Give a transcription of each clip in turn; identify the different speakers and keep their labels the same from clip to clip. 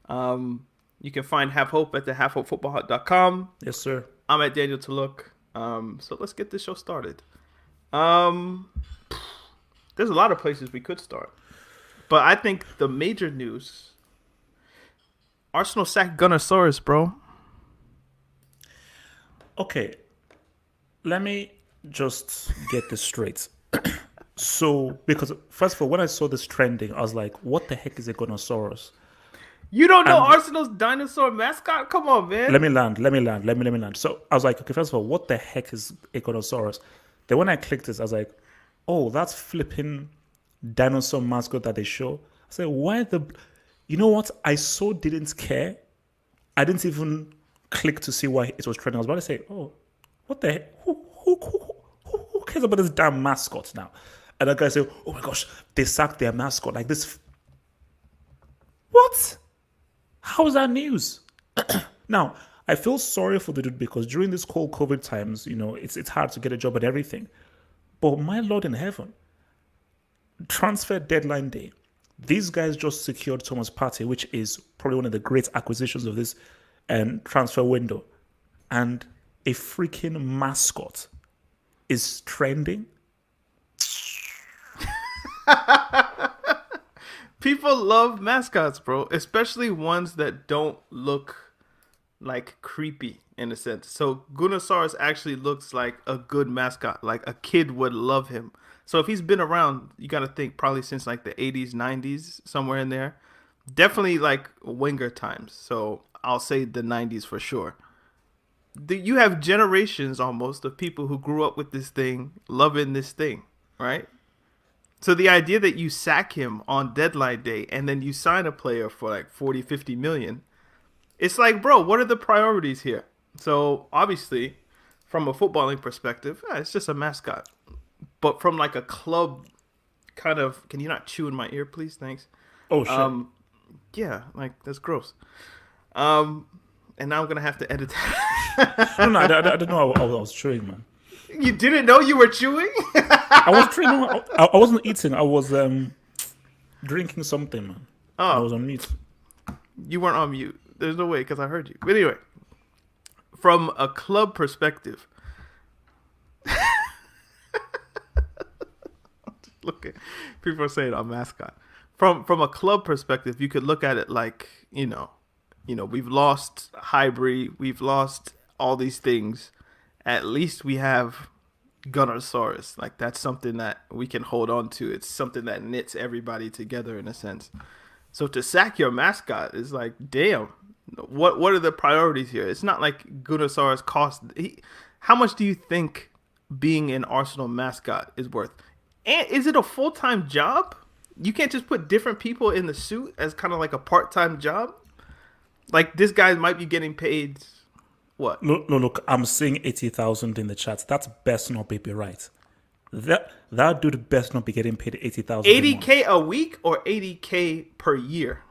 Speaker 1: You can find Have Hope at the halfhopefootball.com.
Speaker 2: Yes, sir.
Speaker 1: I'm at Daniel Tuluk. So let's get this show started. Um, there's a lot of places we could start, but I think the major news: Arsenal sacked Gunnersaurus, bro.
Speaker 2: Okay, let me just get this straight. So, because first of all, when I saw this trending, I was like, "What the heck is a Gunnersaurus?"
Speaker 1: You don't know
Speaker 2: And
Speaker 1: Arsenal's dinosaur mascot? Come on, man.
Speaker 2: let me land. Let me land. So I was like, okay, first of all, what the heck is a Gunnersaurus? Then when I clicked this, I was like, oh, that's flipping dinosaur mascot that they show. I said, why the? You know what? I so didn't care. I didn't even click to see why it was trending. I was about to say, oh, what the heck? Who cares about this damn mascot now? And that guy said, oh my gosh, they sacked their mascot. Like this. What? How is that news? Now, I feel sorry for the dude because during this whole COVID times, it's hard to get a job and everything. But my Lord in heaven, transfer deadline day, these guys just secured Thomas Partey, which is probably one of the great acquisitions of this transfer window. And a freaking mascot is trending.
Speaker 1: People love mascots, bro, especially ones that don't look like creepy in a sense. So Gunnersaurus actually looks like a good mascot. Like a kid would love him. So if he's been around, you got to think probably since like the 80s, 90s, somewhere in there. Definitely like Wenger times. So I'll say the 90s for sure. You have generations almost of people who grew up with this thing, loving this thing, right? So the idea that you sack him on deadline day and then you sign a player for like 40, 50 million, it's like, bro, what are the priorities here? So obviously, from a footballing perspective, it's just a mascot. But from like a club kind of, can you not chew in my ear, please? Thanks.
Speaker 2: Oh, shit.
Speaker 1: Yeah, like that's gross. And now I'm gonna have to edit that.
Speaker 2: No, I don't know. I was chewing, man.
Speaker 1: You didn't know you were chewing?
Speaker 2: I was chewing. I wasn't eating. I was drinking something, man. And I was
Speaker 1: Oh,
Speaker 2: on mute.
Speaker 1: you weren't on mute. There's no way because I heard you. But anyway, from a club perspective, look at people are saying I'm mascot. From a club perspective, you could look at it like we've lost Highbury, we've lost all these things. At least we have Gunnersaurus. Like that's something that we can hold on to. It's something that knits everybody together in a sense. So to sack your mascot is like, damn. What are the priorities here? It's not like Gunnersaurus cost. How much do you think being an Arsenal mascot is worth? And is it a full time job? You can't just put different people in the suit as kind of like a part time job. Like this guy might be getting paid what?
Speaker 2: Look. I'm seeing 80,000 in the chat. That's best not be right. That dude best not be getting paid 80,000 a month.
Speaker 1: 80K a week or 80K per year?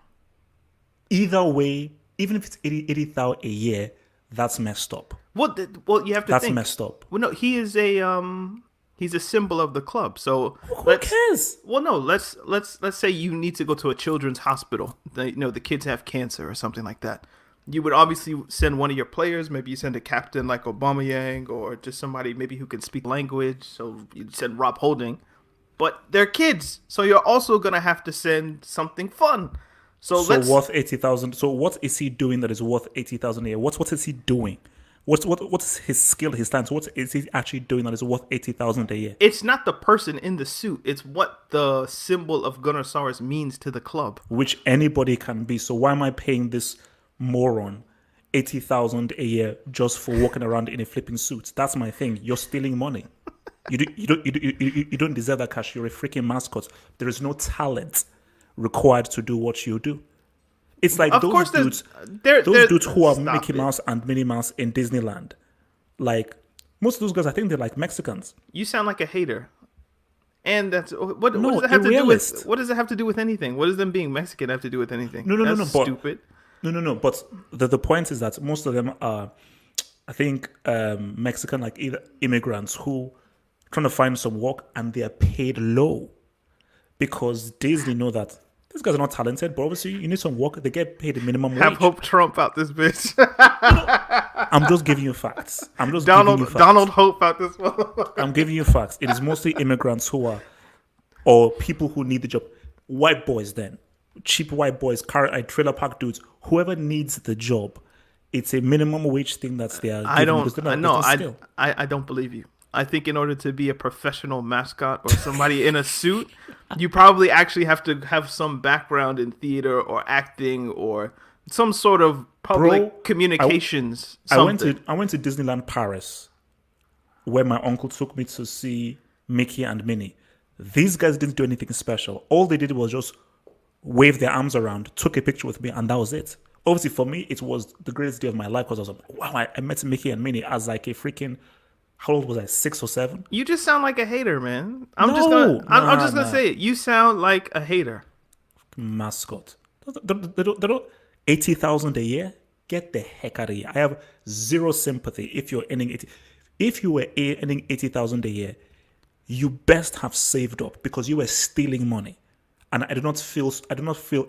Speaker 2: Either way, even if it's 80,000 a year, that's messed up.
Speaker 1: Well, you have to
Speaker 2: That's
Speaker 1: think.
Speaker 2: messed up.
Speaker 1: Well, no, he's a symbol of the club. So
Speaker 2: Who cares?
Speaker 1: well, no, let's say you need to go to a children's hospital. The kids have cancer or something like that. You would obviously send one of your players. Maybe you send a captain like Aubameyang or just somebody maybe who can speak language. So you send Rob Holding, but they're kids, so you're also gonna have to send something fun. So
Speaker 2: So
Speaker 1: let's
Speaker 2: worth 80,000. So what is he doing that is worth 80,000 a year? What is he doing? What's his skill, his talent? What is he actually doing that is worth 80,000 a year?
Speaker 1: it's not the person in the suit. It's what the symbol of Gunnersaurus means to the club.
Speaker 2: Which anybody can be. So why am I paying this moron 80,000 a year just for walking around in a flipping suit? That's my thing. You're stealing money. You don't deserve that cash. You're a freaking mascot. There is no talent required to do what you do. It's like
Speaker 1: Of
Speaker 2: those
Speaker 1: course,
Speaker 2: dudes,
Speaker 1: there.
Speaker 2: those dudes who are
Speaker 1: Stop
Speaker 2: Mickey
Speaker 1: it.
Speaker 2: Mouse and Minnie Mouse in Disneyland. Like most of those guys, I think they're like Mexicans.
Speaker 1: You sound like a hater. And that's what
Speaker 2: No,
Speaker 1: does it
Speaker 2: a
Speaker 1: have to do with
Speaker 2: realist.
Speaker 1: what does it have to do with anything? What does them being Mexican have to do with anything?
Speaker 2: No, no, no,
Speaker 1: That's
Speaker 2: no. But
Speaker 1: stupid.
Speaker 2: no. But the point is that most of them are, I think, Mexican, like either immigrants who trying to find some work and they are paid low because Disney know that these guys are not talented, but obviously you need some work. They get paid a minimum
Speaker 1: Have
Speaker 2: wage.
Speaker 1: Hope Trump out this bitch.
Speaker 2: I'm just giving you facts. I'm just
Speaker 1: Donald
Speaker 2: giving you facts.
Speaker 1: Donald Hope out this one.
Speaker 2: I'm giving you facts. It is mostly immigrants who are, or people who need the job. White boys, then cheap white boys, trailer park dudes, whoever needs the job. It's a minimum wage thing that's there.
Speaker 1: I don't believe you. I think in order to be a professional mascot or somebody in a suit, you probably actually have to have some background in theater or acting or some sort of public communications.
Speaker 2: I went to Disneyland Paris, where my uncle took me to see Mickey and Minnie. These guys didn't do anything special. All they did was just wave their arms around, took a picture with me, and that was it. Obviously, for me, it was the greatest day of my life because I was like, wow, I met Mickey and Minnie as like a freaking, how old was I, 6 or 7?
Speaker 1: You just sound like a hater, man. I'm just gonna say it. You sound like a hater.
Speaker 2: Mascot. They don't 80,000 a year? Get the heck out of here. I have zero sympathy if you're earning 80. If you were earning 80,000 a year, you best have saved up because you were stealing money. And I do not feel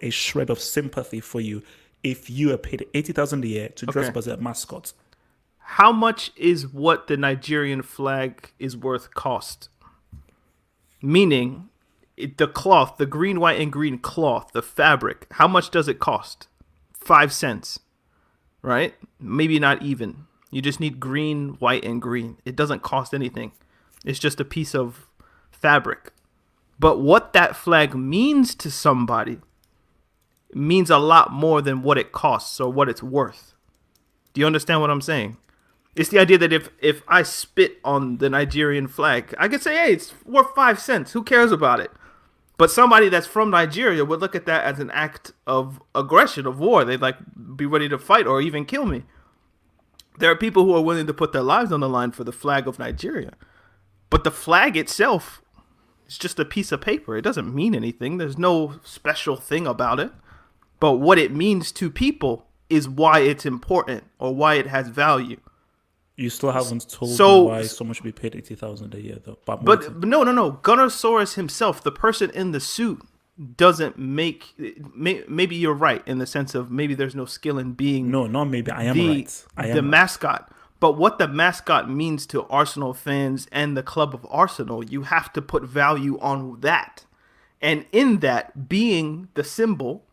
Speaker 2: a shred of sympathy for you if you are paid 80,000 a year to dress up as a mascot.
Speaker 1: How much is what the Nigerian flag is worth cost? Meaning, the cloth, the green, white, and green cloth, the fabric, how much does it cost? 5 cents, right? Maybe not even. You just need green, white, and green. It doesn't cost anything. It's just a piece of fabric. But what that flag means to somebody means a lot more than what it costs or what it's worth. Do you understand what I'm saying? It's the idea that if I spit on the Nigerian flag, I could say, hey, it's worth 5 cents. Who cares about it? But somebody that's from Nigeria would look at that as an act of aggression, of war. They'd like be ready to fight or even kill me. There are people who are willing to put their lives on the line for the flag of Nigeria. But the flag itself is just a piece of paper. It doesn't mean anything. There's no special thing about it. But what it means to people is why it's important or why it has value.
Speaker 2: You still haven't told me why someone should be paid 80,000 a year, though.
Speaker 1: But no. Gunnersaurus himself, the person in the suit, doesn't make. Maybe you're right in the sense of maybe there's no skill in being.
Speaker 2: No, not maybe. I am right.
Speaker 1: The mascot. But what the mascot means to Arsenal fans and the club of Arsenal, you have to put value on that. And in that, being the symbol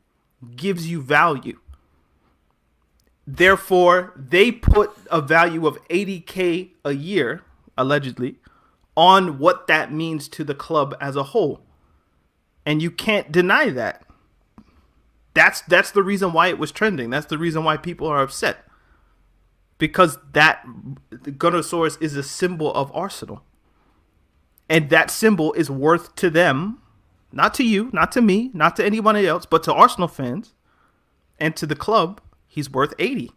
Speaker 1: gives you value. Therefore, they put a value of 80K a year, allegedly, on what that means to the club as a whole. And you can't deny that. That's the reason why it was trending. That's the reason why people are upset. Because that Gunnersaurus is a symbol of Arsenal. And that symbol is worth to them, not to you, not to me, not to anybody else, but to Arsenal fans and to the club, he's worth 80.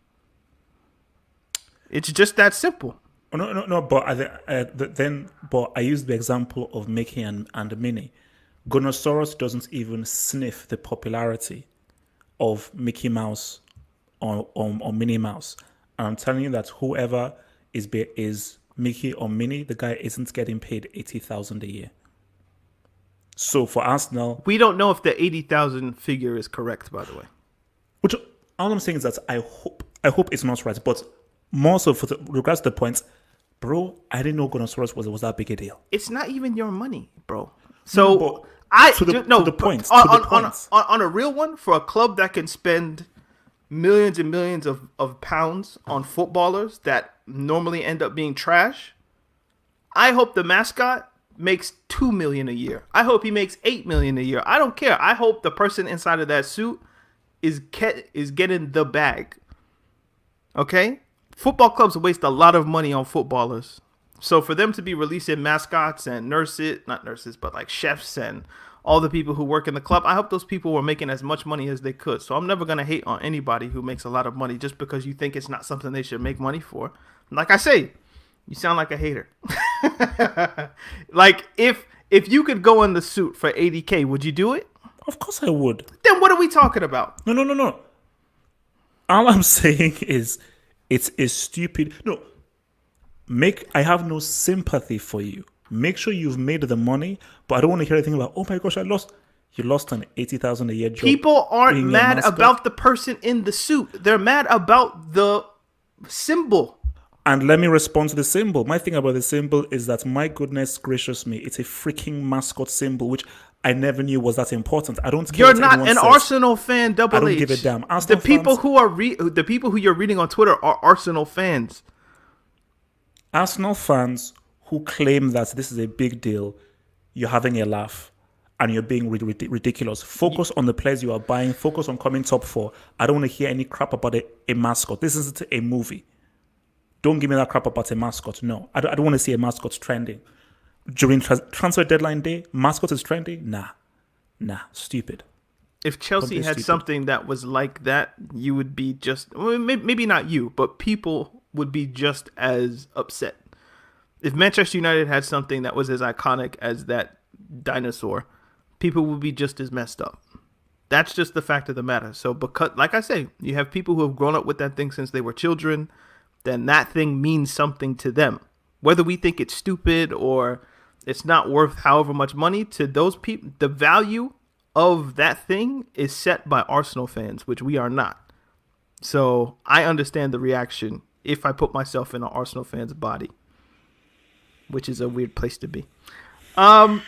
Speaker 1: It's just that simple.
Speaker 2: No. But I used the example of Mickey and Minnie. Gunnersaurus doesn't even sniff the popularity of Mickey Mouse or Minnie Mouse. And I'm telling you that whoever is Mickey or Minnie, the guy isn't getting paid 80,000 a year. So for Arsenal,
Speaker 1: we don't know if the 80,000 figure is correct, by the way.
Speaker 2: Which all I'm saying is that I hope it's not right, but more so for regards to the points, bro. I didn't know Gunnersaurus was that big a deal.
Speaker 1: It's not even your money, bro. So
Speaker 2: to the points.
Speaker 1: On a real one, for a club that can spend millions and millions of pounds on footballers that normally end up being trash, I hope the mascot makes $2 million a year. I hope he makes $8 million a year. I don't care. I hope the person inside of that suit is getting the bag. Okay? Football clubs waste a lot of money on footballers. So for them to be releasing mascots and not nurses, but like chefs and all the people who work in the club, I hope those people were making as much money as they could. So I'm never going to hate on anybody who makes a lot of money just because you think it's not something they should make money for. Like I say, you sound like a hater. Like if you could go in the suit for 80K, would you do it?
Speaker 2: Of course I would.
Speaker 1: Then what are we talking about?
Speaker 2: No. All I'm saying is it's a stupid... No, I have no sympathy for you. Make sure you've made the money, but I don't want to hear anything about, oh my gosh, I lost. You lost an 80,000 a year job.
Speaker 1: People aren't
Speaker 2: being a
Speaker 1: mad
Speaker 2: mascot.
Speaker 1: about the person in the suit. They're mad about the symbol.
Speaker 2: And let me respond to the symbol. My thing about the symbol is that, my goodness gracious me, it's a freaking mascot symbol, which I never knew was that important. I don't care.
Speaker 1: You're
Speaker 2: what
Speaker 1: not
Speaker 2: anyone
Speaker 1: an
Speaker 2: says.
Speaker 1: Arsenal fan, Double
Speaker 2: I don't
Speaker 1: H.
Speaker 2: give a damn.
Speaker 1: The
Speaker 2: Arsenal
Speaker 1: people
Speaker 2: fans-
Speaker 1: who are the people who you're reading on Twitter are Arsenal fans.
Speaker 2: Arsenal fans who claim that this is a big deal, you're having a laugh and you're being ridiculous. Focus on the players you are buying. Focus on coming top four. I don't want to hear any crap about a mascot. This isn't a movie. Don't give me that crap about a mascot. No, I don't want to see a mascot trending. During transfer deadline day, mascot is trending? Nah, stupid.
Speaker 1: If Chelsea had something that was like that, you would be just, well, maybe not you, but people would be just as upset. If Manchester United had something that was as iconic as that dinosaur, people would be just as messed up. That's just the fact of the matter. So, because, like I say, you have people who have grown up with that thing since they were children, then that thing means something to them. Whether we think it's stupid or it's not worth however much money, to those people, the value of that thing is set by Arsenal fans, which we are not. So I understand the reaction if I put myself in an Arsenal fan's body, which is a weird place to be. So